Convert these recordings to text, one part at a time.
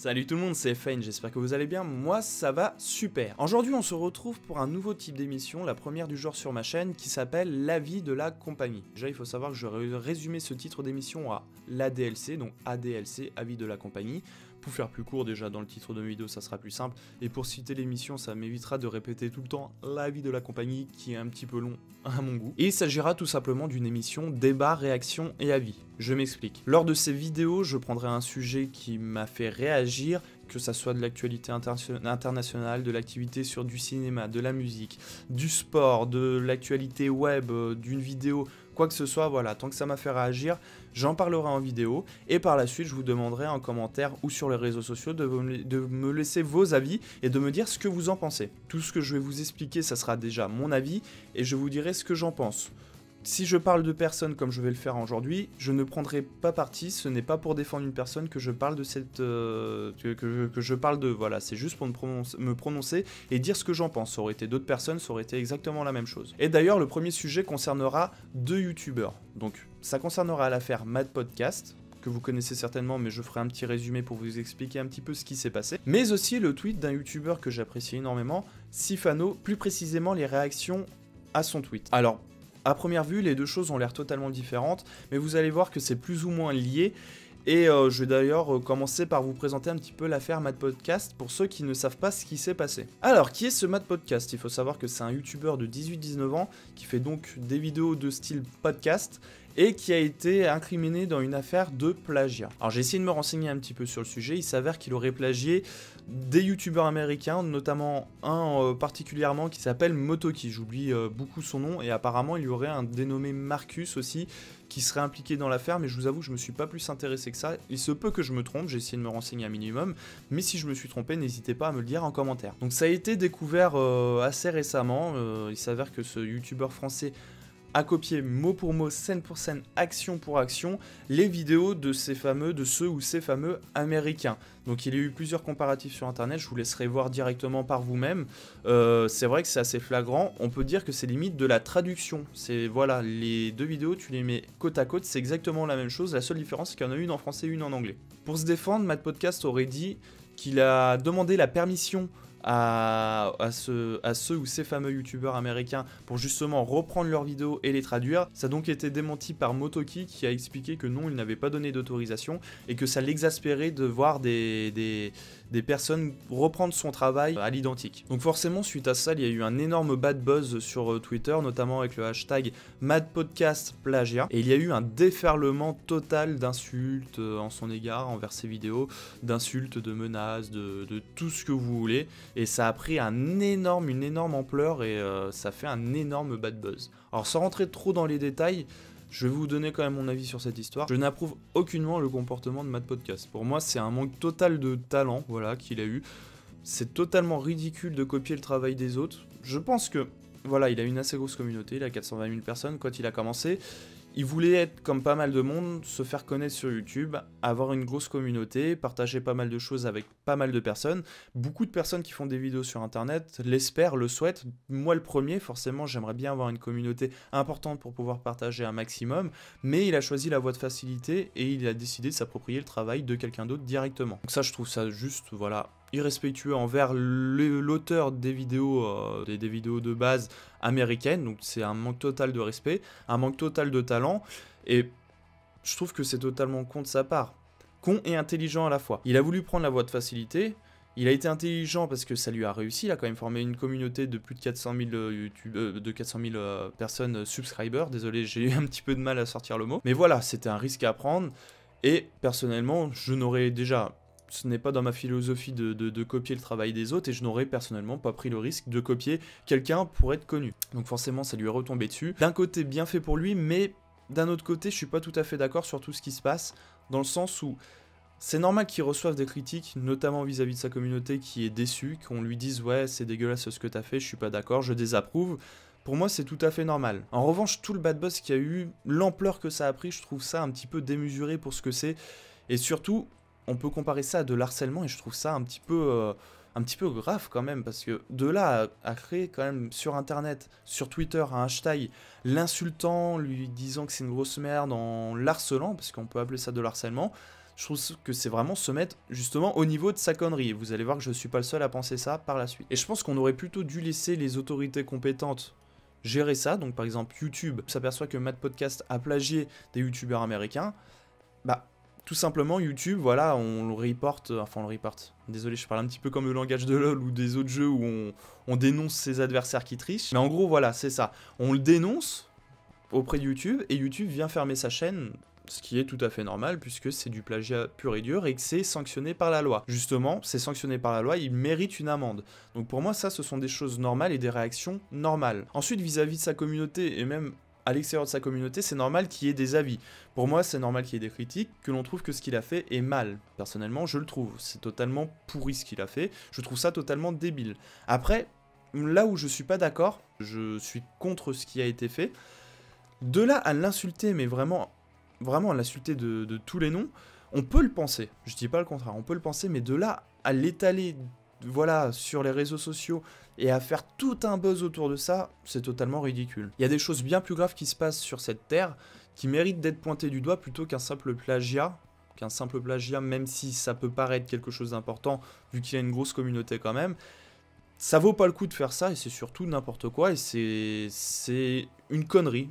Salut tout le monde, c'est Fane, j'espère que vous allez bien, moi ça va super. Aujourd'hui on se retrouve pour un nouveau type d'émission, la première du genre sur ma chaîne, qui s'appelle L'avis de la compagnie. Déjà il faut savoir que je vais résumer ce titre d'émission à l'ADLC, donc ADLC, Avis de la compagnie. Pour faire plus court déjà dans le titre de ma vidéo ça sera plus simple, et pour citer l'émission ça m'évitera de répéter tout le temps l'avis de la compagnie qui est un petit peu long à mon goût. Et il s'agira tout simplement d'une émission débat, réaction et avis. Je m'explique. Lors de ces vidéos je prendrai un sujet qui m'a fait réagir, que ça soit de l'actualité internationale, de l'activité sur du cinéma, de la musique, du sport, de l'actualité web, d'une vidéo, quoi que ce soit, voilà, tant que ça m'a fait réagir, j'en parlerai en vidéo, et par la suite je vous demanderai en commentaire ou sur les réseaux sociaux de me laisser vos avis et de me dire ce que vous en pensez. Tout ce que je vais vous expliquer, ça sera déjà mon avis, et je vous dirai ce que j'en pense. Si je parle de personnes comme je vais le faire aujourd'hui, je ne prendrai pas parti, ce n'est pas pour défendre une personne que je parle de cette... que je parle de, voilà, c'est juste pour me prononcer et dire ce que j'en pense. Ça aurait été d'autres personnes, ça aurait été exactement la même chose. Et d'ailleurs, le premier sujet concernera deux youtubeurs. Donc, ça concernera l'affaire Mad Podcast, que vous connaissez certainement, mais je ferai un petit résumé pour vous expliquer un petit peu ce qui s'est passé. Mais aussi le tweet d'un youtubeur que j'apprécie énormément, Sifano, plus précisément les réactions à son tweet. Alors, à première vue, les deux choses ont l'air totalement différentes, mais vous allez voir que c'est plus ou moins lié. Et je vais d'ailleurs commencer par vous présenter un petit peu l'affaire Mad Podcast pour ceux qui ne savent pas ce qui s'est passé. Alors, qui est ce Mad Podcast ? Il faut savoir que c'est un youtubeur de 18-19 ans qui fait donc des vidéos de style podcast et qui a été incriminé dans une affaire de plagiat. Alors j'ai essayé de me renseigner un petit peu sur le sujet, il s'avère qu'il aurait plagié des youtubeurs américains, notamment un particulièrement qui s'appelle Motoki, j'oublie beaucoup son nom, et apparemment il y aurait un dénommé Marcus aussi qui serait impliqué dans l'affaire, mais je vous avoue que je me suis pas plus intéressé que ça, il se peut que je me trompe, j'ai essayé de me renseigner un minimum, mais si je me suis trompé, n'hésitez pas à me le dire en commentaire. Donc ça a été découvert assez récemment, il s'avère que ce youtubeur français a copié mot pour mot, scène pour scène, action pour action, les vidéos de ceux ou ces fameux américains. Donc il y a eu plusieurs comparatifs sur internet, je vous laisserai voir directement par vous-même. C'est vrai que c'est assez flagrant, on peut dire que c'est limite de la traduction. C'est voilà, les deux vidéos, tu les mets côte à côte, c'est exactement la même chose, la seule différence c'est qu'il y en a une en français et une en anglais. Pour se défendre, Mad Podcast aurait dit qu'il a demandé la permission à ceux ou ces fameux youtubeurs américains pour justement reprendre leurs vidéos et les traduire. Ça a donc été démenti par Motoki qui a expliqué que non, il n'avait pas donné d'autorisation et que ça l'exaspérait de voir des personnes reprendre son travail à l'identique. Donc forcément suite à ça il y a eu un énorme bad buzz sur Twitter, notamment avec le hashtag MadPodcastPlagiat, et il y a eu un déferlement total d'insultes en son égard envers ses vidéos, d'insultes, de menaces, de tout ce que vous voulez, et ça a pris une énorme ampleur et ça fait un énorme bad buzz. Alors sans rentrer trop dans les détails, je vais vous donner quand même mon avis sur cette histoire. Je n'approuve aucunement le comportement de Mad Podcast. Pour moi, c'est un manque total de talent, voilà, qu'il a eu. C'est totalement ridicule de copier le travail des autres. Je pense que, voilà, il a une assez grosse communauté, il a 420 000 personnes quand il a commencé. Il voulait être comme pas mal de monde, se faire connaître sur YouTube, avoir une grosse communauté, partager pas mal de choses avec pas mal de personnes. Beaucoup de personnes qui font des vidéos sur internet l'espèrent, le souhaitent. Moi le premier, forcément j'aimerais bien avoir une communauté importante pour pouvoir partager un maximum, mais il a choisi la voie de facilité et il a décidé de s'approprier le travail de quelqu'un d'autre directement. Donc ça je trouve ça juste, voilà, irrespectueux envers l'auteur des vidéos de base américaines, donc c'est un manque total de respect, un manque total de talent, et je trouve que c'est totalement con de sa part, con et intelligent à la fois. Il a voulu prendre la voie de facilité, il a été intelligent parce que ça lui a réussi, il a quand même formé une communauté de plus de 400 000 personnes subscribers, désolé j'ai eu un petit peu de mal à sortir le mot, mais voilà, c'était un risque à prendre, et personnellement je n'aurais déjà... Ce n'est pas dans ma philosophie de copier le travail des autres, et je n'aurais personnellement pas pris le risque de copier quelqu'un pour être connu. Donc forcément ça lui est retombé dessus. D'un côté bien fait pour lui, mais d'un autre côté je suis pas tout à fait d'accord sur tout ce qui se passe, dans le sens où c'est normal qu'il reçoive des critiques, notamment vis-à-vis de sa communauté qui est déçue, qu'on lui dise ouais c'est dégueulasse ce que t'as fait, je suis pas d'accord, je désapprouve. Pour moi, c'est tout à fait normal. En revanche, tout le bad buzz qu'il y a eu, l'ampleur que ça a pris, je trouve ça un petit peu démesuré pour ce que c'est, et surtout on peut comparer ça à de l'harcèlement et je trouve ça un petit peu grave quand même, parce que de là à créer quand même sur internet, sur Twitter, un hashtag l'insultant, lui disant que c'est une grosse merde, en l'harcelant, parce qu'on peut appeler ça de l'harcèlement, Je trouve que c'est vraiment se mettre justement au niveau de sa connerie. Et vous allez voir que je ne suis pas le seul à penser ça par la suite. Et je pense qu'on aurait plutôt dû laisser les autorités compétentes gérer ça. Donc par exemple YouTube s'aperçoit que Matt Podcast a plagié des youtubeurs américains. Bah tout simplement YouTube, voilà, on le reporte, désolé je parle un petit peu comme le langage de LoL ou des autres jeux où on dénonce ses adversaires qui trichent. Mais en gros voilà, c'est ça. On le dénonce auprès de YouTube et YouTube vient fermer sa chaîne. Ce qui est tout à fait normal puisque c'est du plagiat pur et dur et que c'est sanctionné par la loi. Justement, c'est sanctionné par la loi, il mérite une amende. Donc pour moi, ça, ce sont des choses normales et des réactions normales. Ensuite, vis-à-vis de sa communauté et même à l'extérieur de sa communauté, c'est normal qu'il y ait des avis. Pour moi, c'est normal qu'il y ait des critiques, que l'on trouve que ce qu'il a fait est mal. Personnellement, je le trouve. C'est totalement pourri ce qu'il a fait. Je trouve ça totalement débile. Après, là où je suis pas d'accord, je suis contre ce qui a été fait. De là à l'insulter, mais vraiment à l'insulter de tous les noms, on peut le penser, je dis pas le contraire, on peut le penser, mais de là à l'étaler, voilà, sur les réseaux sociaux et à faire tout un buzz autour de ça, c'est totalement ridicule. Il y a des choses bien plus graves qui se passent sur cette terre, qui méritent d'être pointées du doigt plutôt qu'un simple plagiat, même si ça peut paraître quelque chose d'important, vu qu'il y a une grosse communauté quand même. Ça vaut pas le coup de faire ça, et c'est surtout n'importe quoi, et c'est une connerie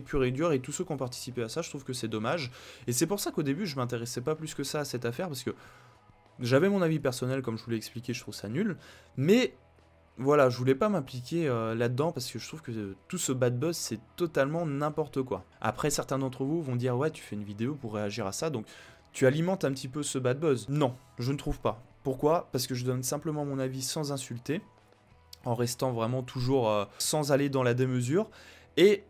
pure et dure, et tous ceux qui ont participé à ça, je trouve que c'est dommage. Et c'est pour ça qu'au début, je m'intéressais pas plus que ça à cette affaire, parce que j'avais mon avis personnel, comme je vous l'ai expliqué, je trouve ça nul, mais voilà, je voulais pas m'impliquer là-dedans, parce que je trouve que tout ce bad buzz, c'est totalement n'importe quoi. Après, certains d'entre vous vont dire, ouais, tu fais une vidéo pour réagir à ça, donc tu alimentes un petit peu ce bad buzz. Non, je ne trouve pas. Pourquoi ? Parce que je donne simplement mon avis sans insulter, en restant vraiment toujours sans aller dans la démesure. Et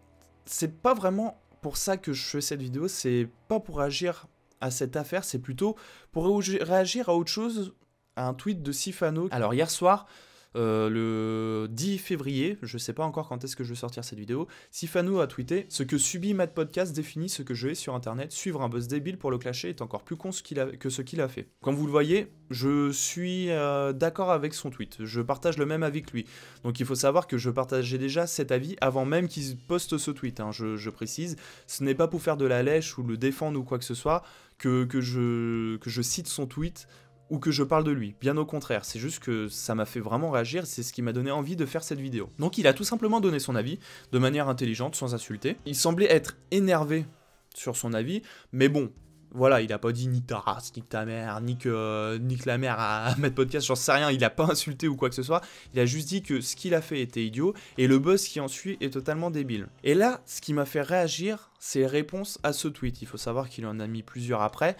c'est pas vraiment pour ça que je fais cette vidéo, c'est pas pour réagir à cette affaire, c'est plutôt pour réagir à autre chose, à un tweet de Sifano. Alors hier soir, le 10 février, je sais pas encore quand est-ce que je vais sortir cette vidéo, Sifano a tweeté « Ce que subit Matt Podcast définit ce que je hais sur internet, suivre un buzz débile pour le clasher est encore plus con que ce qu'il a fait. » Comme vous le voyez, je suis d'accord avec son tweet, je partage le même avis que lui. Donc il faut savoir que je partageais déjà cet avis avant même qu'il poste ce tweet, hein, je précise. Ce n'est pas pour faire de la lèche ou le défendre ou quoi que ce soit que je cite son tweet ou que je parle de lui, bien au contraire, c'est juste que ça m'a fait vraiment réagir, c'est ce qui m'a donné envie de faire cette vidéo. Donc il a tout simplement donné son avis, de manière intelligente, sans insulter. Il semblait être énervé sur son avis, mais bon, voilà, il a pas dit nique ta race, nique ta mère, nique la mère à Matt Podcast, j'en sais rien, il a pas insulté ou quoi que ce soit, il a juste dit que ce qu'il a fait était idiot, et le buzz qui en suit est totalement débile. Et là, ce qui m'a fait réagir, c'est les réponses à ce tweet. Il faut savoir qu'il en a mis plusieurs après,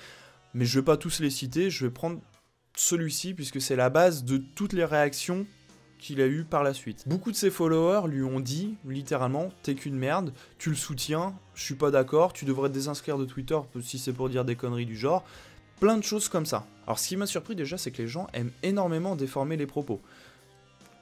mais je vais pas tous les citer, je vais prendre celui-ci puisque c'est la base de toutes les réactions qu'il a eues par la suite. Beaucoup de ses followers lui ont dit littéralement « T'es qu'une merde, tu le soutiens, je suis pas d'accord, tu devrais te désinscrire de Twitter si c'est pour dire des conneries du genre ». Plein de choses comme ça. Alors ce qui m'a surpris déjà, c'est que les gens aiment énormément déformer les propos.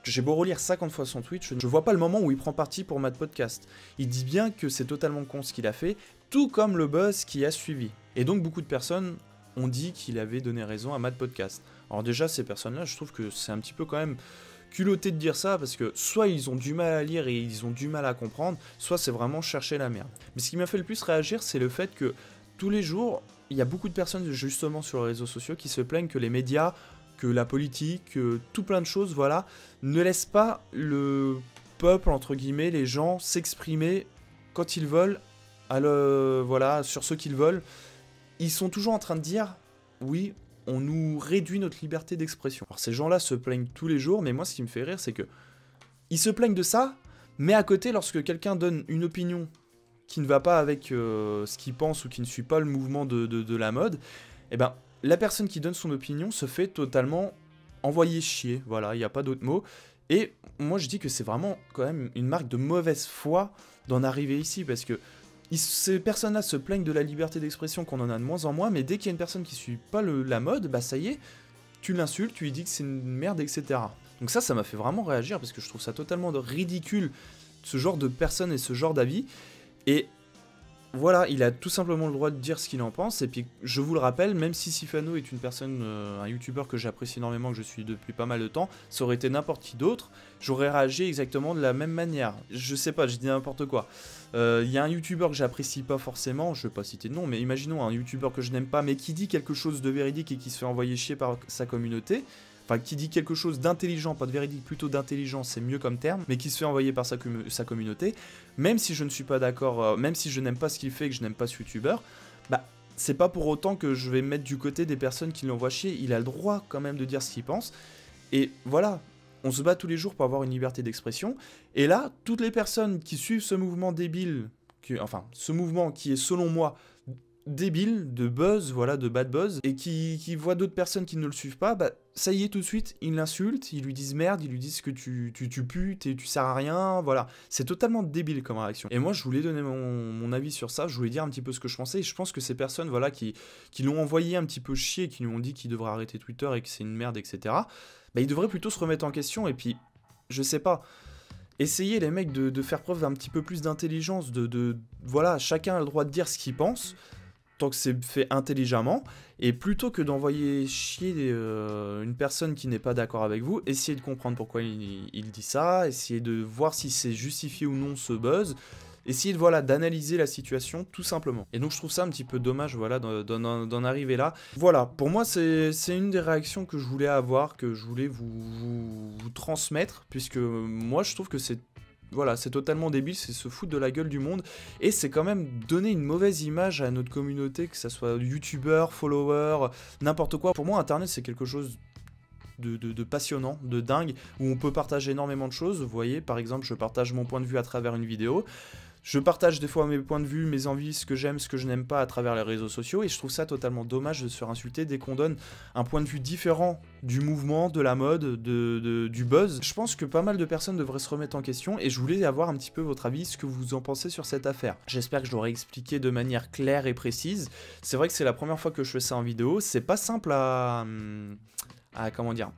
J'ai beau relire 50 fois son tweet, je vois pas le moment où il prend parti pour Matt Podcast. Il dit bien que c'est totalement con ce qu'il a fait, tout comme le buzz qui a suivi. Et donc beaucoup de personnes ont dit qu'il avait donné raison à Matt Podcast. Alors déjà, ces personnes-là, je trouve que c'est un petit peu quand même culotté de dire ça, parce que soit ils ont du mal à lire et ils ont du mal à comprendre, soit c'est vraiment chercher la merde. Mais ce qui m'a fait le plus réagir, c'est le fait que tous les jours, il y a beaucoup de personnes justement sur les réseaux sociaux qui se plaignent que les médias, que la politique, que tout plein de choses, voilà, ne laissent pas le peuple, entre guillemets, les gens s'exprimer quand ils veulent, voilà, sur ce qu'ils veulent. Ils sont toujours en train de dire, oui, on nous réduit notre liberté d'expression. Alors ces gens-là se plaignent tous les jours, mais moi ce qui me fait rire, c'est que ils se plaignent de ça, mais à côté, lorsque quelqu'un donne une opinion qui ne va pas avec ce qu'il pense ou qui ne suit pas le mouvement de la mode, eh ben, la personne qui donne son opinion se fait totalement envoyer chier, voilà, il n'y a pas d'autre mot. Et moi je dis que c'est vraiment quand même une marque de mauvaise foi d'en arriver ici, parce que ces personnes-là se plaignent de la liberté d'expression qu'on en a de moins en moins, mais dès qu'il y a une personne qui suit pas la mode, bah ça y est, tu l'insultes, tu lui dis que c'est une merde, etc. Donc ça m'a fait vraiment réagir, parce que je trouve ça totalement ridicule, ce genre de personnes et ce genre d'avis. Et voilà, il a tout simplement le droit de dire ce qu'il en pense, et puis je vous le rappelle, même si Sifano est une personne, un youtubeur que j'apprécie énormément, que je suis depuis pas mal de temps, ça aurait été n'importe qui d'autre, j'aurais réagi exactement de la même manière. Je sais pas, je dis n'importe quoi. Il y a un youtubeur que j'apprécie pas forcément, je vais pas citer de nom, mais imaginons un youtubeur que je n'aime pas, mais qui dit quelque chose de véridique et qui se fait envoyer chier par sa communauté, enfin qui dit quelque chose d'intelligent, pas de véridique, plutôt d'intelligent, c'est mieux comme terme, mais qui se fait envoyer par sa communauté, même si je ne suis pas d'accord, même si je n'aime pas ce qu'il fait et que je n'aime pas ce youtubeur, bah c'est pas pour autant que je vais me mettre du côté des personnes qui l'envoient chier, il a le droit quand même de dire ce qu'il pense, et voilà, on se bat tous les jours pour avoir une liberté d'expression, et là, toutes les personnes qui suivent ce mouvement débile, enfin, ce mouvement qui est selon moi débile, de buzz, voilà, de bad buzz, et qui voient d'autres personnes qui ne le suivent pas, bah ça y est, tout de suite, ils l'insultent, ils lui disent merde, ils lui disent que tu pues, tu sers à rien, voilà. C'est totalement débile comme réaction. Et moi, je voulais donner mon avis sur ça, je voulais dire un petit peu ce que je pensais, et je pense que ces personnes, voilà, qui l'ont envoyé un petit peu chier, qui lui ont dit qu'il devrait arrêter Twitter et que c'est une merde, etc., bah ils devraient plutôt se remettre en question, et puis, je sais pas, essayez les mecs de faire preuve d'un petit peu plus d'intelligence, voilà, chacun a le droit de dire ce qu'il pense, tant que c'est fait intelligemment, et plutôt que d'envoyer chier une personne qui n'est pas d'accord avec vous, essayez de comprendre pourquoi il dit ça, essayez de voir si c'est justifié ou non ce buzz, essayez de, voilà, d'analyser la situation tout simplement. Et donc je trouve ça un petit peu dommage, voilà, d'en arriver là. Voilà, pour moi c'est une des réactions que je voulais avoir, que je voulais vous transmettre, puisque moi je trouve que c'est, voilà, c'est totalement débile, c'est se foutre de la gueule du monde, et c'est quand même donner une mauvaise image à notre communauté, que ça soit youtubeur, follower, n'importe quoi. Pour moi, internet c'est quelque chose de passionnant, de dingue, où on peut partager énormément de choses. Vous voyez, par exemple, je partage mon point de vue à travers une vidéo, je partage des fois mes points de vue, mes envies, ce que j'aime, ce que je n'aime pas à travers les réseaux sociaux, et je trouve ça totalement dommage de se faire insulter dès qu'on donne un point de vue différent du mouvement, de la mode, du buzz. Je pense que pas mal de personnes devraient se remettre en question, et je voulais avoir un petit peu votre avis, ce que vous en pensez sur cette affaire. J'espère que je l'aurai expliqué de manière claire et précise. C'est vrai que c'est la première fois que je fais ça en vidéo, c'est pas simple à comment dire,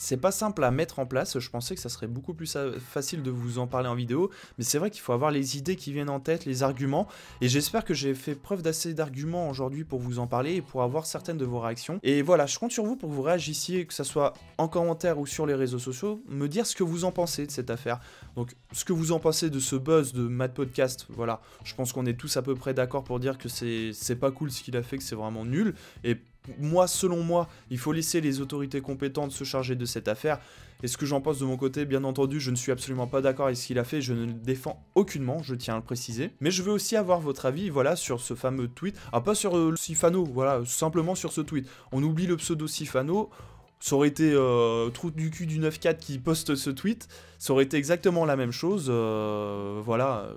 c'est pas simple à mettre en place, je pensais que ça serait beaucoup plus facile de vous en parler en vidéo, mais c'est vrai qu'il faut avoir les idées qui viennent en tête, les arguments, et j'espère que j'ai fait preuve d'assez d'arguments aujourd'hui pour vous en parler et pour avoir certaines de vos réactions. Et voilà, je compte sur vous pour que vous réagissiez, que ce soit en commentaire ou sur les réseaux sociaux, me dire ce que vous en pensez de cette affaire. Donc, ce que vous en pensez de ce buzz de Mad Podcast, voilà, je pense qu'on est tous à peu près d'accord pour dire que c'est pas cool ce qu'il a fait, que c'est vraiment nul, et moi, selon moi, il faut laisser les autorités compétentes se charger de cette affaire. Et ce que j'en pense de mon côté, bien entendu, je ne suis absolument pas d'accord avec ce qu'il a fait, je ne le défends aucunement, je tiens à le préciser. Mais je veux aussi avoir votre avis, voilà, sur ce fameux tweet. Ah, pas sur Sifano, voilà, simplement sur ce tweet. On oublie le pseudo Sifano. Ça aurait été Trou du cul du 9-4 qui poste ce tweet, ça aurait été exactement la même chose, voilà,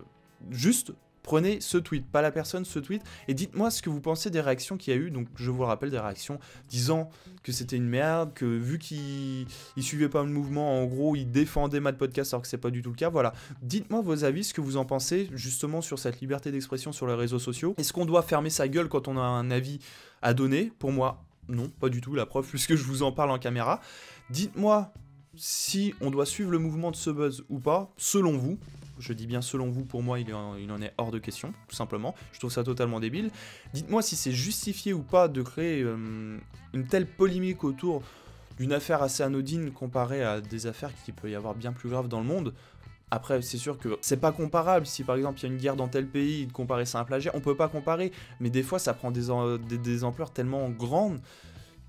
juste prenez ce tweet, pas la personne, ce tweet, et dites-moi ce que vous pensez des réactions qu'il y a eu. Donc je vous le rappelle, des réactions disant que c'était une merde, que vu qu'il suivait pas le mouvement, en gros il défendait Mad Podcast alors que c'est pas du tout le cas. Voilà, dites-moi vos avis, ce que vous en pensez justement sur cette liberté d'expression sur les réseaux sociaux. Est-ce qu'on doit fermer sa gueule quand on a un avis à donner? Pour moi, non, pas du tout, la preuve, puisque je vous en parle en caméra. Dites-moi si on doit suivre le mouvement de ce buzz ou pas, selon vous. Je dis bien selon vous, pour moi il en est hors de question, tout simplement. Je trouve ça totalement débile. Dites-moi si c'est justifié ou pas de créer une telle polémique autour d'une affaire assez anodine comparée à des affaires qui peut y avoir bien plus graves dans le monde. Après, c'est sûr que c'est pas comparable. Si par exemple il y a une guerre dans tel pays, de comparer ça à un plagiat, on peut pas comparer. Mais des fois ça prend des ampleurs tellement grandes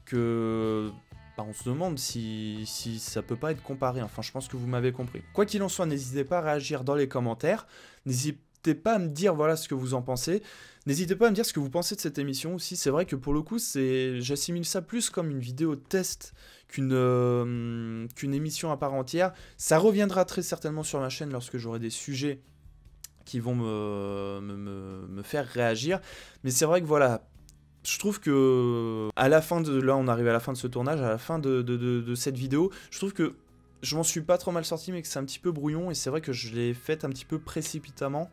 que on se demande si ça peut pas être comparé. Enfin, je pense que vous m'avez compris. Quoi qu'il en soit, n'hésitez pas à réagir dans les commentaires. N'hésitez pas à me dire voilà ce que vous en pensez. N'hésitez pas à me dire ce que vous pensez de cette émission aussi. C'est vrai que pour le coup, j'assimile ça plus comme une vidéo test qu'une émission à part entière. Ça reviendra très certainement sur ma chaîne lorsque j'aurai des sujets qui vont me faire réagir. Mais c'est vrai que voilà, je trouve que à la fin de... Là, on arrive à la fin de ce tournage, à la fin de cette vidéo, je trouve que je m'en suis pas trop mal sorti, mais que c'est un petit peu brouillon, et c'est vrai que je l'ai fait un petit peu précipitamment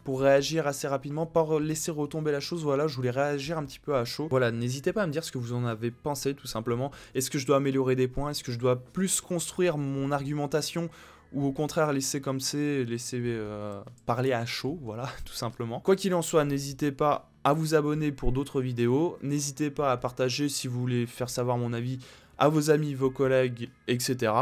pour réagir assez rapidement, pas laisser retomber la chose. Voilà, je voulais réagir un petit peu à chaud. Voilà, n'hésitez pas à me dire ce que vous en avez pensé, tout simplement. Est-ce que je dois améliorer des points? Est-ce que je dois plus construire mon argumentation? ou au contraire laisser comme c'est, laisser parler à chaud, voilà, tout simplement. Quoi qu'il en soit, n'hésitez pas à vous abonner pour d'autres vidéos, n'hésitez pas à partager si vous voulez faire savoir mon avis à vos amis, vos collègues, etc.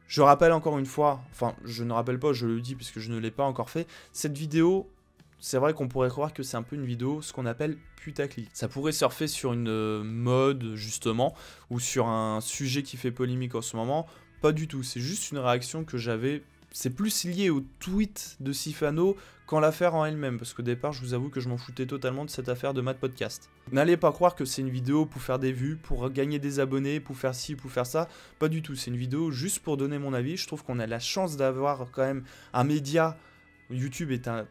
Je rappelle encore une fois, enfin je ne rappelle pas, je le dis puisque je ne l'ai pas encore fait, cette vidéo, c'est vrai qu'on pourrait croire que c'est un peu une vidéo, ce qu'on appelle putaclic. Ça pourrait surfer sur une mode justement, ou sur un sujet qui fait polémique en ce moment, pas du tout, c'est juste une réaction que j'avais, c'est plus lié au tweet de Sifano qu'en l'affaire en elle-même, parce qu'au départ je vous avoue que je m'en foutais totalement de cette affaire de Matt Podcast. N'allez pas croire que c'est une vidéo pour faire des vues, pour gagner des abonnés, pour faire ci, pour faire ça, pas du tout, c'est une vidéo juste pour donner mon avis. Je trouve qu'on a la chance d'avoir quand même un média, YouTube est un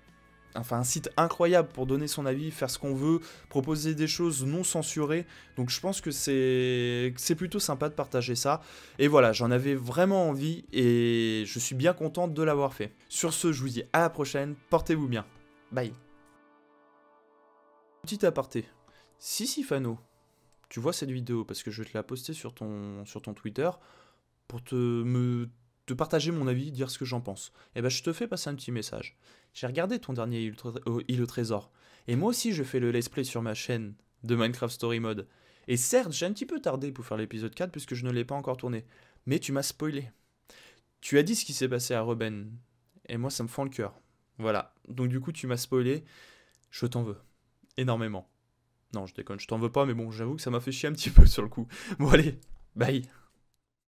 site incroyable pour donner son avis, faire ce qu'on veut, proposer des choses non censurées. Donc je pense que c'est plutôt sympa de partager ça. Et voilà, j'en avais vraiment envie et je suis bien content de l'avoir fait. Sur ce, je vous dis à la prochaine, portez-vous bien. Bye. Petit aparté. Si Sifano, tu vois cette vidéo, parce que je vais te la poster sur ton Twitter, pour te partager mon avis, dire ce que j'en pense. Et ben je te fais passer un petit message. J'ai regardé ton dernier île au trésor. Et moi aussi je fais le let's play sur ma chaîne de Minecraft Story Mode. Et certes, j'ai un petit peu tardé pour faire l'épisode 4 puisque je ne l'ai pas encore tourné. Mais tu m'as spoilé. Tu as dit ce qui s'est passé à Ruben. Et moi ça me fend le cœur. Voilà. Donc du coup tu m'as spoilé. Je t'en veux. Énormément. Non, je déconne, je t'en veux pas, mais bon, j'avoue que ça m'a fait chier un petit peu sur le coup. Bon allez, bye.